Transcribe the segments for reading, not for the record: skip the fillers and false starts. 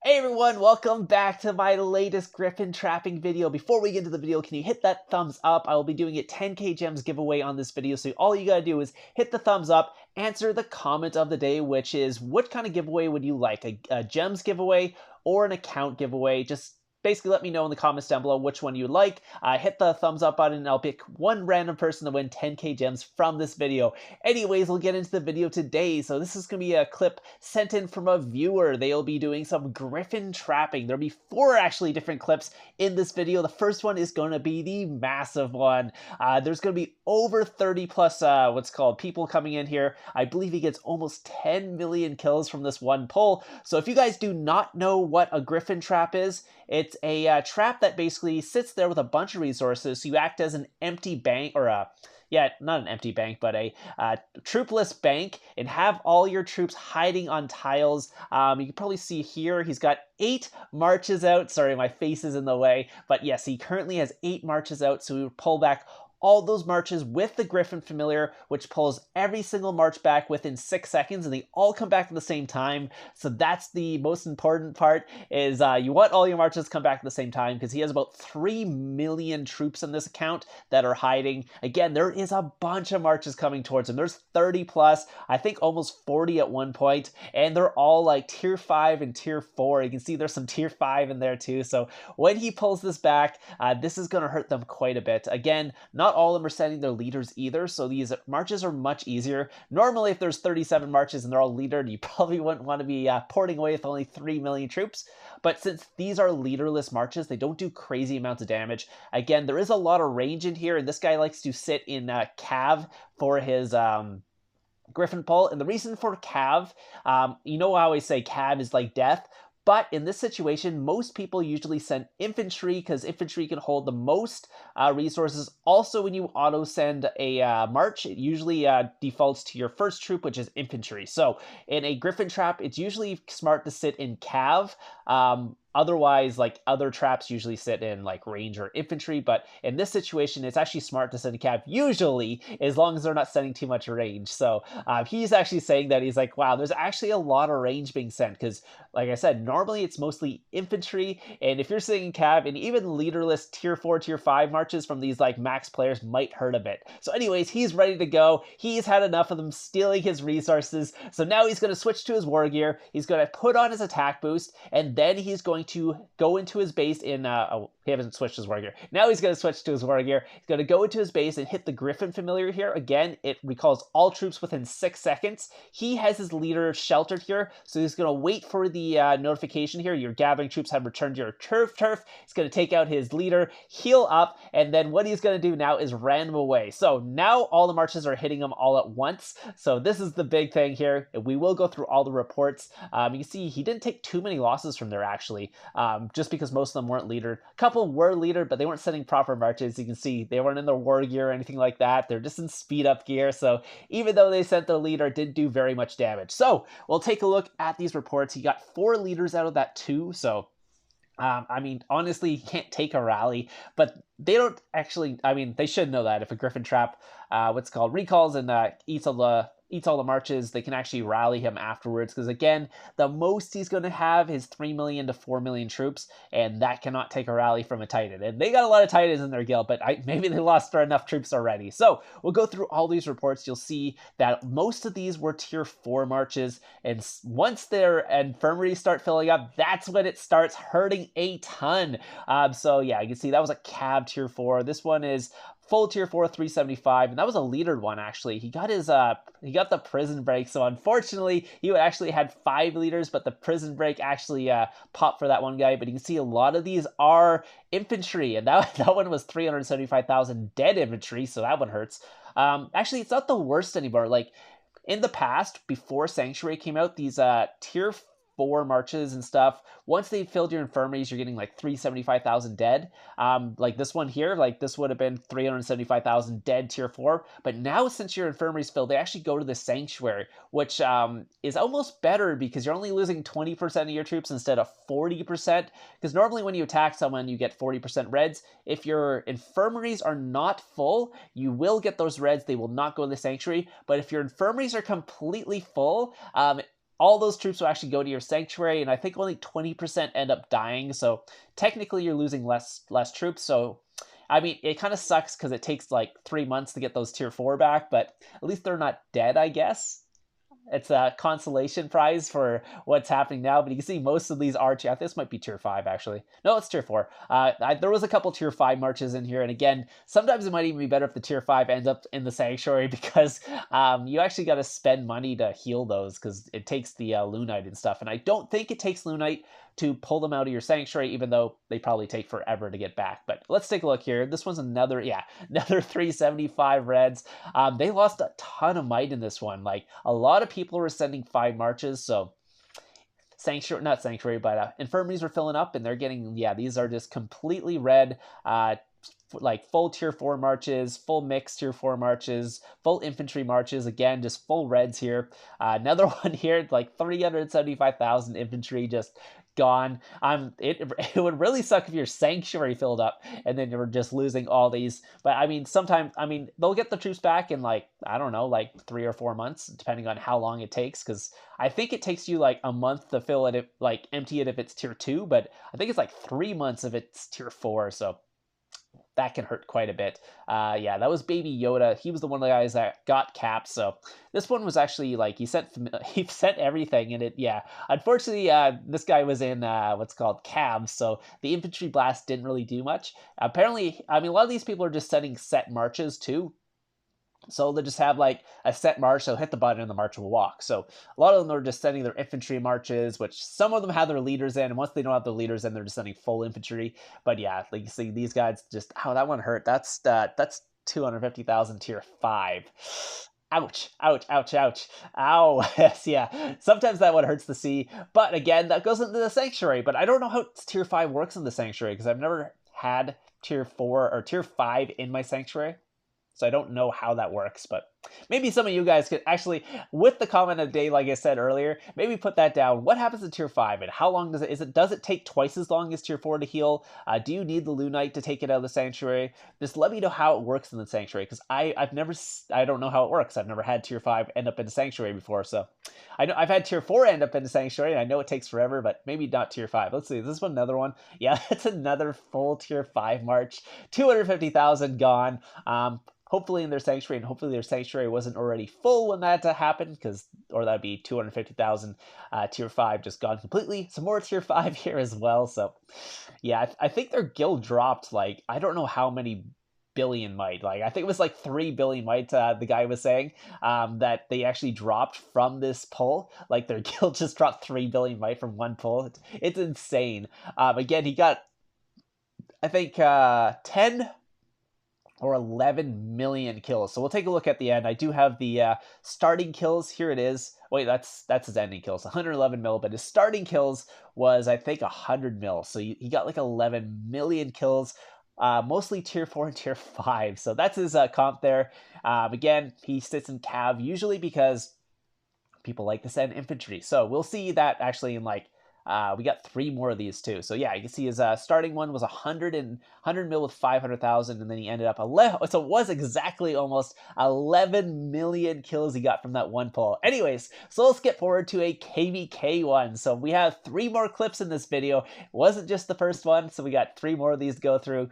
Hey everyone, welcome back to my latest Griffin trapping video. Before we get into the video, can you hit that thumbs up? I will be doing a 10k gems giveaway on this video, so all you gotta do is hit the thumbs up, answer the comment of the day, which is what kind of giveaway would you like? A gems giveaway or an account giveaway? Just basically let me know in the comments down below which one you would like. Hit the thumbs up button and I'll pick one random person to win 10k gems from this video. Anyways, we'll get into the video today. So this is going to be a clip sent in from a viewer. They'll be doing some Griffin trapping. There'll be 4 actually different clips in this video. The first one is going to be the massive one. There's going to be over 30 plus people coming in here. I believe he gets almost 10 million kills from this one pull. So if you guys do not know what a Griffin trap is, it's a trap that basically sits there with a bunch of resources. So you act as an empty bank, or not an empty bank, but a troopless bank, and have all your troops hiding on tiles. You can probably see here he's got 8 marches out. Sorry, my face is in the way. But yes, he currently has 8 marches out, so we would pull back all those marches with the Griffin familiar, which pulls every single march back within 6 seconds, and they all come back at the same time. So that's the most important part, is you want all your marches to come back at the same time, because he has about 3 million troops in this account that are hiding. Again, there is a bunch of marches coming towards him. There's 30 plus, I think almost 40 at one point, and they're all like tier 5 and tier 4. You can see there's some tier 5 in there too. So when he pulls this back, this is going to hurt them quite a bit. Again, not all of them are setting their leaders either, so these marches are much easier. Normally, if there's 37 marches and they're all leadered, you probably wouldn't want to be porting away with only 3 million troops. But since these are leaderless marches, they don't do crazy amounts of damage. Again, there is a lot of range in here, and this guy likes to sit in cav for his Griffin pull. And the reason for cav, you know I always say cav is like death. But in this situation, most people usually send infantry, because infantry can hold the most resources. Also, when you auto-send a march, it usually defaults to your first troop, which is infantry. So in a Griffin trap, it's usually smart to sit in cav. Otherwise, like other traps usually sit in like range or infantry, but in this situation, it's actually smart to send a cav usually, as long as they're not sending too much range. So he's actually saying that he's like, wow, there's actually a lot of range being sent, because like I said, normally it's mostly infantry, and if you're sitting cav, and even leaderless tier 4, tier 5 marches from these like max players might hurt a bit. So anyways, he's ready to go. He's had enough of them stealing his resources. So now he's going to switch to his war gear. He's going to put on his attack boost, and then he's going to go into his base in he hasn't switched his war gear. Now he's going to switch to his war gear. He's going to go into his base and hit the Griffin familiar here. Again, it recalls all troops within 6 seconds. He has his leader sheltered here, so he's going to wait for the notification here. Your gathering troops have returned to your turf. He's going to take out his leader, heal up, and then what he's going to do now is random away. So now all the marches are hitting him all at once. So this is the big thing here. We will go through all the reports. You can see he didn't take too many losses from there, actually. Just because most of them weren't leadered. A couple were leadered, but they weren't sending proper marches. You can see they weren't in their war gear or anything like that. They're just in speed up gear. So even though they sent their leader, it didn't do very much damage. So we'll take a look at these reports. He got 4 leaders out of that too. So I mean, honestly, he can't take a rally, but they don't actually, I mean, they should know that if a Griffin trap, recalls and eats all the marches, they can actually rally him afterwards, because again, the most he's going to have is 3 million to 4 million troops, and that cannot take a rally from a Titan. And they got a lot of Titans in their guild, but maybe they lost enough troops already. So we'll go through all these reports. You'll see that most of these were tier 4 marches, and once their infirmaries start filling up, that's when it starts hurting a ton. So yeah, you can see that was a cav tier 4. This one is full tier 4, 375, and that was a leadered one, actually. He got his he got the prison break, so unfortunately he actually had 5 leaders, but the prison break actually popped for that one guy. But you can see a lot of these are infantry, and that one was 375,000 dead infantry, so that one hurts. Actually, it's not the worst anymore. Like in the past, before Sanctuary came out, these tier 4 marches and stuff, once they filled your infirmaries, you're getting like 375,000 dead. Like this one here, like this would have been 375,000 dead tier 4. But now, since your infirmaries filled, they actually go to the Sanctuary, which is almost better, because you're only losing 20% of your troops instead of 40%. Because normally when you attack someone, you get 40% reds. If your infirmaries are not full, you will get those reds. They will not go to the Sanctuary. But if your infirmaries are completely full, all those troops will actually go to your sanctuary, and I think only 20% end up dying, so technically you're losing less troops, so I mean, it kind of sucks because it takes like 3 months to get those tier 4 back, but at least they're not dead, I guess. It's a consolation prize for what's happening now, but you can see most of these are, I think this might be tier 5 actually. No, it's tier 4. There was a couple tier 5 marches in here, and again, sometimes it might even be better if the tier 5 ends up in the sanctuary because you actually got to spend money to heal those because it takes the Lunite and stuff, and I don't think it takes Lunite to pull them out of your sanctuary, even though they probably take forever to get back. But let's take a look here. This one's another 375 reds. They lost a ton of might in this one. Like, a lot of people were sending 5 marches, so not sanctuary, but infirmaries were filling up, and they're getting, these are just completely red, like full tier 4 marches, full mixed tier 4 marches, full infantry marches, again, just full reds here. Another one here, like 375,000 infantry just gone. It would really suck if your sanctuary filled up and then you're just losing all these. But I mean, sometimes, I mean, they'll get the troops back in like, I don't know, like 3 or 4 months, depending on how long it takes. Because I think it takes you like a month to fill it, like empty it if it's tier 2, but I think it's like 3 months if it's tier 4. So that can hurt quite a bit. That was Baby Yoda. He was the one of the guys that got capped. So this one was actually like he sent everything, and unfortunately this guy was in what's called cabs, so the infantry blast didn't really do much. Apparently, I mean, a lot of these people are just setting set marches too. So they'll just have like a set march, they'll hit the button and the march will walk. So a lot of them are just sending their infantry marches, which some of them have their leaders in, and once they don't have the leaders in, they're just sending full infantry. But yeah, like you see these guys just, that one hurt. That's 250,000 tier 5. Ouch, ouch, ouch, ouch. Ow. Yes, yeah. Sometimes that one hurts to see. But again, that goes into the sanctuary. But I don't know how tier 5 works in the sanctuary because I've never had tier 4 or tier 5 in my sanctuary. So I don't know how that works, but maybe some of you guys could actually, with the comment of the day, like I said earlier, maybe put that down. What happens to tier 5 and how long does it take twice as long as tier 4 to heal? Do you need the Lunite to take it out of the sanctuary? Just let me know how it works in the sanctuary, because I don't know how it works. I've never had tier 5 end up in the sanctuary before, so I know I've had tier 4 end up in the sanctuary, and I know it takes forever, but maybe not tier 5. Let's see, is this one another one? Yeah, it's another full tier 5 march. 250,000 gone. Hopefully in their sanctuary, and hopefully their sanctuary wasn't already full when that happened, or that'd be 250,000 tier 5 just gone completely. Some more tier 5 here as well. So yeah, I think their guild dropped like, I don't know how many billion might. Like, I think it was like 3 billion might, the guy was saying, that they actually dropped from this pull. Like, their guild just dropped 3 billion might from one pull. It's insane. Again, he got, I think, 10 or 11 million kills. So we'll take a look at the end. I do have the starting kills. Here it is. Wait, that's his ending kills, 111 mil, but his starting kills was, I think, 100 mil. So he got like 11 million kills, mostly tier 4 and tier 5. So that's his comp there. Again, he sits in cav usually because people like to send infantry. So we'll see that actually in like, we got 3 more of these too. So yeah, you can see his starting one was 100 mil with 500,000, and then he ended up 11. So it was exactly almost 11 million kills he got from that one pull. Anyways, so let's get forward to a KVK one. So we have 3 more clips in this video. It wasn't just the first one, so we got 3 more of these to go through.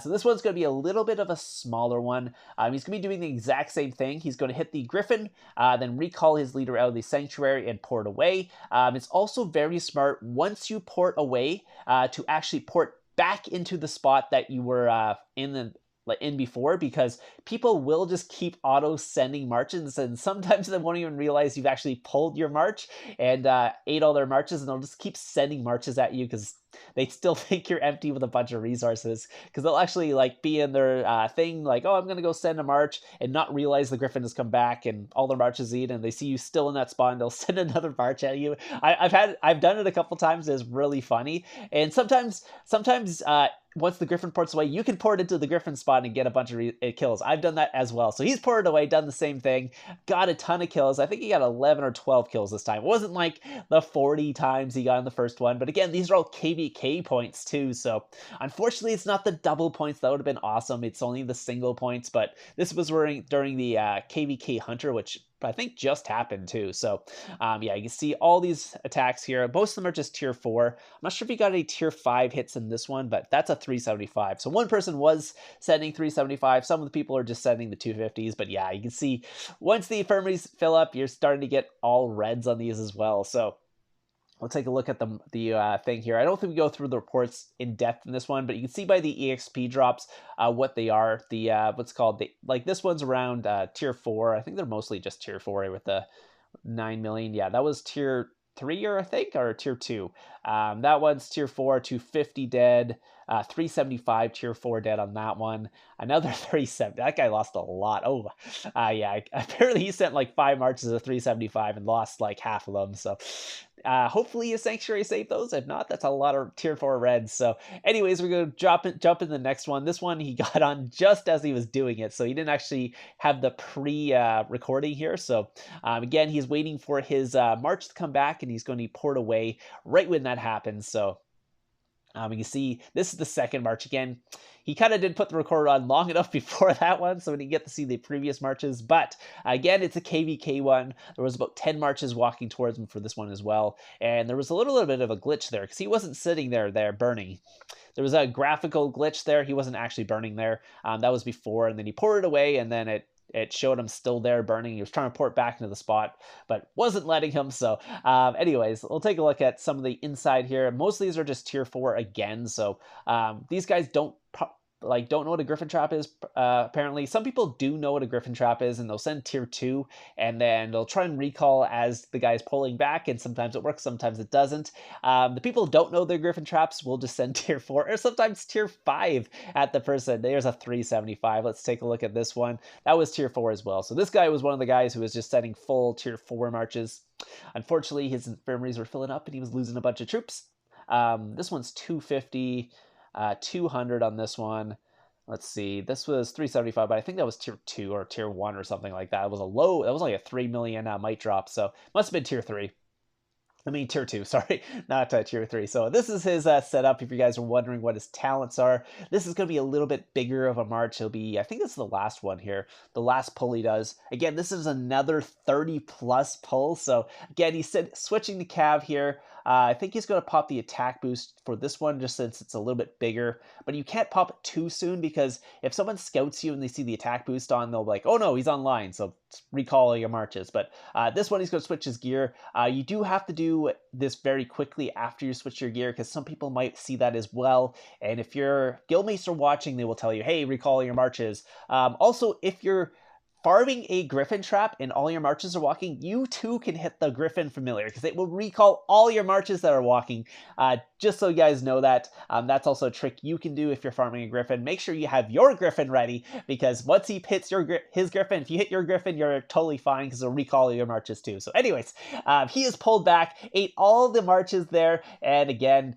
So this one's going to be a little bit of a smaller one. He's going to be doing the exact same thing. He's going to hit the Griffin, then recall his leader out of the sanctuary and port away. It's also very smart once you port away to actually port back into the spot that you were in before, because people will just keep auto sending marches, and sometimes they won't even realize you've actually pulled your march and ate all their marches, and they'll just keep sending marches at you because they still think you're empty with a bunch of resources, because they'll actually like be in their thing like, oh, I'm gonna go send a march, and not realize the Griffin has come back and all their marches eat, and they see you still in that spot and they'll send another march at you. I've done it a couple times. It's really funny, and sometimes once the Griffin ports away, you can port into the Griffin spot and get a bunch of kills. I've done that as well. So he's ported away, done the same thing, got a ton of kills. I think he got 11 or 12 kills this time. It wasn't like the 40 times he got in the first one, but again, these are all KVK points too. So unfortunately, it's not the double points. That would have been awesome. It's only the single points, but this was during the KVK Hunter, which I think just happened too. So yeah, you can see all these attacks here. Most of them are just tier 4. I'm not sure if you got any tier 5 hits in this one, but that's a 375. So one person was sending 375. Some of the people are just sending the 250s. But yeah, you can see once the infirmaries fill up, you're starting to get all reds on these as well. So we'll take a look at the thing here. I don't think we go through the reports in depth in this one, but you can see by the EXP drops what they are. The what's called like this one's around tier 4. I think they're mostly just tier 4 with the 9 million. Yeah, that was tier 3 or I think, or tier 2. That one's tier 4, 250 dead. 375 tier 4 dead on that one. Another 370. That guy lost a lot. Oh, yeah. Apparently he sent like 5 marches of 375 and lost like half of them. So hopefully his Sanctuary saved those. If not, that's a lot of tier 4 reds. So anyways, we're going to jump in the next one. This one he got on just as he was doing it. So he didn't actually have the pre-recording here. So again, he's waiting for his march to come back and he's going to be poured away right when that happens. So you can see this is the second march. Again, he kind of did put the recorder on long enough before that one, so we didn't get to see the previous marches. But again, it's a KVK one. There was about 10 marches walking towards him for this one as well. And there was a little bit of a glitch there because he wasn't sitting there burning. There was a graphical glitch there. He wasn't actually burning there. That was before, and then he poured it away, and then it showed him still there burning. He was trying to pour it back into the spot, but wasn't letting him. So anyways, we'll take a look at some of the inside here. Most of these are just tier 4 again. So these guys don't know what a Griffin Trap is, apparently. Some people do know what a Griffin Trap is, and they'll send tier 2, and then they'll try and recall as the guy's pulling back, and sometimes it works, sometimes it doesn't. The people who don't know their Griffin Traps will just send tier 4, or sometimes tier 5 at the person. There's a 375. Let's take a look at this one. That was tier 4 as well. So this guy was one of the guys who was just sending full tier 4 marches. Unfortunately, his infirmaries were filling up, and he was losing a bunch of troops. This one's 250. 200 on this one. Let's see. This was 375, but I think that was tier 2 or tier 1 or something like that. It was a low. That was like a 3 million might drop, so must have been tier 3. I mean, tier 2, sorry, not tier 3. So this is his setup, if you guys are wondering what his talents are. This is going to be a little bit bigger of a march. He'll be, I think this is the last one here, the last pull he does. Again, this is another 30-plus pull. So again, he said switching to cav here. I think he's going to pop the attack boost for this one just since it's a little bit bigger. But you can't pop it too soon because if someone scouts you and they see the attack boost on, they'll be like, oh no, he's online. So recall all your marches. But this one, he's going to switch his gear. You do have to do this very quickly after you switch your gear because some people might see that as well. And if your guildmates are watching, they will tell you, hey, recall your marches. Also, if you're farming a Griffin Trap and all your marches are walking, you too can hit the Griffin Familiar because it will recall all your marches that are walking. Just so you guys know that. That's also a trick you can do if you're farming a Griffin. Make sure you have your Griffin ready because once he hits his Griffin, if you hit your Griffin, you're totally fine because it'll recall your marches too. So anyways, he is pulled back, ate all the marches there, and again,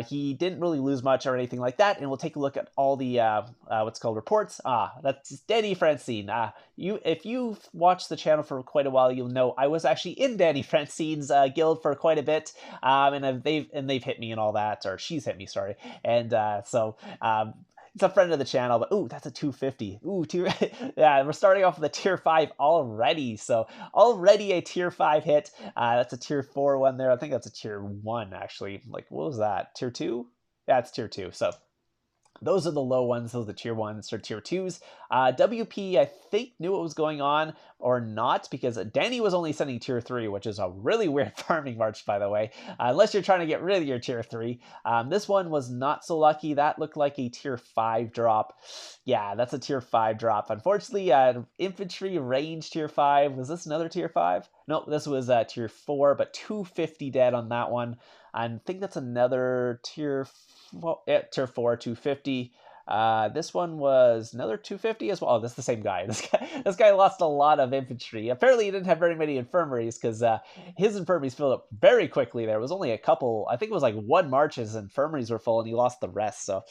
he didn't really lose much or anything like that. And we'll take a look at all the what's called reports. That's Danny Francine. If you've watched the channel for quite a while, you'll know I was actually in Danny Francine's guild for quite a bit, and they've hit me and all that, or she's hit me, sorry, and so it's a friend of the channel. But ooh, that's a 250. Ooh, yeah, we're starting off with a tier 5 already, so already a tier 5 hit. That's a tier 4 one there. I think that's a tier 1 actually. Like, what was that? Tier 2? Yeah, it's tier 2. So those are the low ones. Those are the tier 1s or tier 2s. WP, I think, knew what was going on or not because Danny was only sending tier 3, which is a really weird farming march, by the way, unless you're trying to get rid of your tier 3. This one was not so lucky. That looked like a tier 5 drop. Yeah, that's a tier 5 drop. Unfortunately, infantry range tier 5. Was this another tier 5? No, this was tier 4, but 250 dead on that one. I think that's another tier 4, 250. This one was another 250 as well. Oh, that's the same guy. This guy lost a lot of infantry. Apparently, he didn't have very many infirmaries because his infirmaries filled up very quickly. There was only a couple. I think it was like 1 march his infirmaries were full, and he lost the rest. So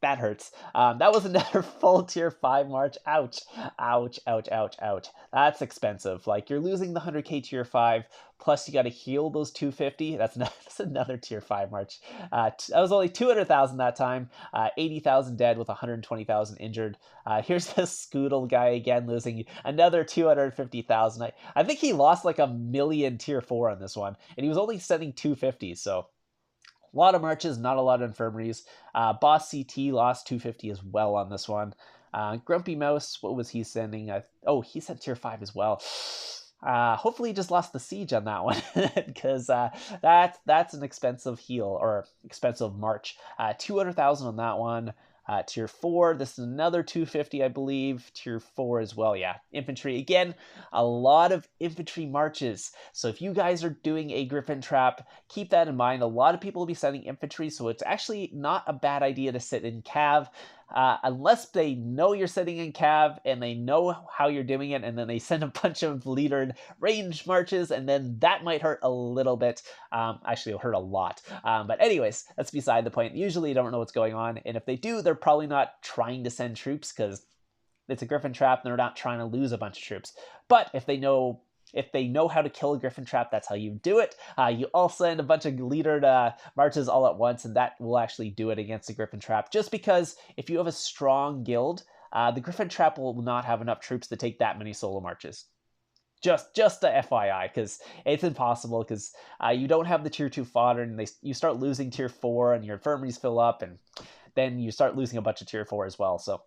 that hurts. That was another full tier 5 March. Ouch. Ouch, ouch, ouch, ouch. That's expensive. Like, you're losing the 100k tier 5, plus you got to heal those 250. That's another tier 5 March. That was only 200,000 that time. 80,000 dead with 120,000 injured. Here's this Scoodle guy again losing another 250,000. I think he lost like a million tier 4 on this one, and he was only sending 250, so a lot of marches, not a lot of infirmaries. Boss CT lost 250 as well on this one. Grumpy Mouse, what was he sending? Oh, he sent tier 5 as well. Hopefully he just lost the siege on that one, because that's an expensive heal, or expensive march. 200,000 on that one. Tier 4, this is another 250, I believe. Tier 4 as well, yeah. Infantry, again, a lot of infantry marches. So if you guys are doing a Griffin Trap, keep that in mind. A lot of people will be sending infantry, so it's actually not a bad idea to sit in cav. Unless they know you're sitting in cav and they know how you're doing it, and then they send a bunch of leadered range marches, and then that might hurt a little bit. Actually, it'll hurt a lot. But anyways, that's beside the point. Usually you don't know what's going on, and if they do, they're probably not trying to send troops, because it's a Griffin Trap and they're not trying to lose a bunch of troops. But if they know how to kill a Griffin Trap, that's how you do it. You all send a bunch of leadered marches all at once, and that will actually do it against the Griffin Trap. Just because if you have a strong guild, the Griffin Trap will not have enough troops to take that many solo marches. Just a FYI, because it's impossible, because you don't have the tier 2 fodder, and you start losing tier 4, and your infirmaries fill up, and then you start losing a bunch of tier 4 as well. So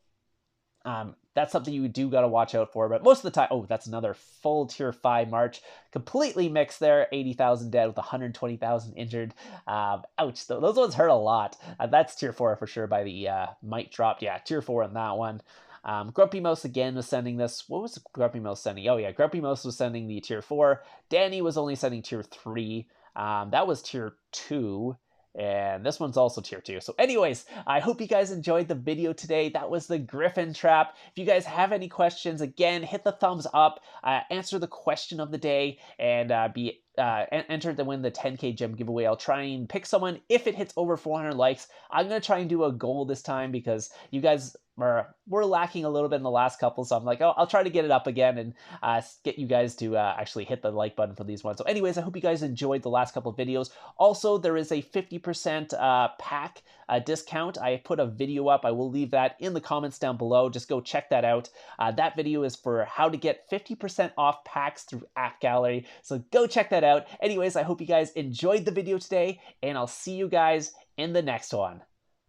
that's something you do got to watch out for. But most of the time, oh, that's another full tier 5 march. Completely mixed there. 80,000 dead with 120,000 injured. Ouch, those ones hurt a lot. That's tier 4 for sure by the might drop. Yeah, tier 4 on that one. Grumpy Mouse again was sending this. What was Grumpy Mouse sending? Oh yeah, Grumpy Mouse was sending the tier 4. Danny was only sending tier 3. That was tier 2. And this one's also tier 2. So anyways, I hope you guys enjoyed the video today. That was the Griffin Trap. If you guys have any questions, again, hit the thumbs up, answer the question of the day, and be entered to win the 10k gem giveaway. I'll try and pick someone if it hits over 400 likes. I'm going to try and do a goal this time, because you guys we're lacking a little bit in the last couple, so I'm like, oh, I'll try to get it up again and get you guys to actually hit the like button for these ones. So anyways, I hope you guys enjoyed the last couple of videos. Also, there is a 50% pack discount. I put a video up. I will leave that in the comments down below. Just go check that out. That video is for how to get 50% off packs through App Gallery, so go check that out. Anyways, I hope you guys enjoyed the video today, and I'll see you guys in the next one.